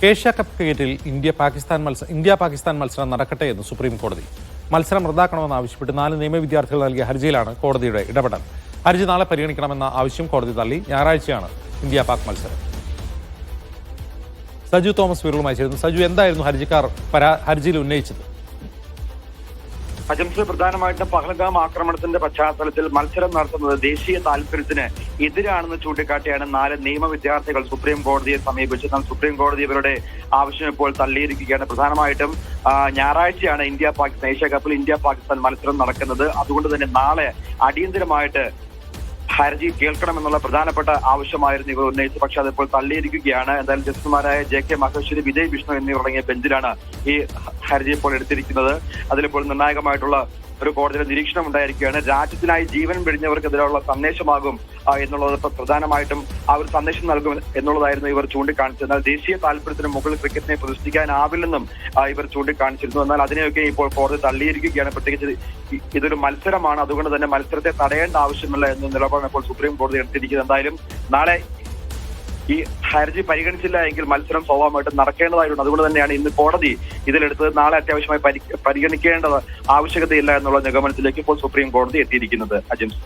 Asia cup ക്രിക്കറ്റിൽ India Pakistan മത്സരം നടക്കട്ടെ എന്ന് സുപ്രീം കോടതി. മത്സരം റദ്ദാക്കണമെന്ന് ആവശ്യപ്പെട്ട് 4 നിയമ വിദ്യാർത്ഥികൾ നൽകിയ ഹർജിയിലാണ് കോടതിയുടെ ഇടപെടൽ. ഹർജി നാളെ പരിഗണിക്കണമെന്ന ആവശ്യം കോടതി തള്ളി. ഞായറാഴ്ചയാണ് ഇന്ത്യ പാക് മത്സരം. സജു തോമസ് വിവരങ്ങളുമായി ചേരുന്നു. സജു, എന്തായിരുന്നു ഹർജിക്കാർ ഹർജിയിൽ ഉന്നയിച്ചത്? അജംസ്, പ്രധാനമായിട്ടും പഹൽഗാം ആക്രമണത്തിന്റെ പശ്ചാത്തലത്തിൽ മത്സരം നടത്തുന്നത് ദേശീയ താല്പര്യത്തിന് എതിരാണെന്ന് ചൂണ്ടിക്കാട്ടിയാണ് 4 നിയമ വിദ്യാർത്ഥികൾ സുപ്രീം കോടതിയെ സമീപിച്ചത്. എന്നാൽ സുപ്രീം കോടതി ഇവരുടെ ആവശ്യം ഇപ്പോൾ തള്ളിയിരിക്കുകയാണ്. പ്രധാനമായിട്ടും ഞായറാഴ്ചയാണ് ഏഷ്യ കപ്പിൽ ഇന്ത്യ പാകിസ്ഥാൻ മത്സരം നടക്കുന്നത്. അതുകൊണ്ട് തന്നെ നാളെ അടിയന്തരമായിട്ട് ഹർജി കേൾക്കണമെന്നുള്ള പ്രധാനപ്പെട്ട ആവശ്യമായിരുന്നു ഇവർ ഉന്നയിച്ചത്. പക്ഷെ അതിപ്പോൾ തള്ളിയിരിക്കുകയാണ്. എന്തായാലും ജസ്റ്റിസുമാരായ JK മഹേശ്വരി, വിജയ് വിഷ്ണു എന്നിവർ അടങ്ങിയ ബെഞ്ചിലാണ് ഈ ഹർജി ഇപ്പോൾ എടുത്തിരിക്കുന്നത്. അതിലിപ്പോൾ നിർണായകമായിട്ടുള്ള ഒരു കോടതിയുടെ നിരീക്ഷണം ഉണ്ടായിരിക്കുകയാണ്. രാജ്യത്തിനായി ജീവൻ വെടിഞ്ഞവർക്കെതിരെയുള്ള സന്ദേശമാകും എന്നുള്ളത് പ്രധാനമായിട്ടും ആ ഒരു സന്ദേശം നൽകും എന്നുള്ളതായിരുന്നു ഇവർ ചൂണ്ടിക്കാണിച്ചത്. എന്നാൽ ദേശീയ താല്പര്യത്തിന് മുകളിൽ ക്രിക്കറ്റിനെ പ്രതിഷ്ഠിക്കാനാവില്ലെന്നും ഇവർ ചൂണ്ടിക്കാണിച്ചിരുന്നു. എന്നാൽ അതിനെയൊക്കെ ഇപ്പോൾ കോടതി തള്ളിയിരിക്കുകയാണ്. പ്രത്യേകിച്ച് ഇതൊരു മത്സരമാണ്, അതുകൊണ്ട് തന്നെ മത്സരത്തെ തടയേണ്ട ആവശ്യമില്ല എന്ന നിലപാടാണ് ഇപ്പോൾ സുപ്രീം കോടതി എടുത്തിരിക്കുന്നത്. എന്തായാലും നാളെ ഈ ഹർജി പരിഗണിച്ചില്ല എങ്കിൽ മത്സരം സ്വാഭാവികമായിട്ടും നടക്കേണ്ടതായിട്ടുണ്ട്. അതുകൊണ്ട് തന്നെയാണ് ഇന്ന് കോടതി ഇതിലെടുത്തത്. നാളെ അത്യാവശ്യമായി പരിഗണിക്കേണ്ടത് ആവശ്യകതയില്ല എന്നുള്ള നിഗമനത്തിലേക്ക് ഇപ്പോൾ സുപ്രീം കോടതി എത്തിയിരിക്കുന്നത്. അജംസ്.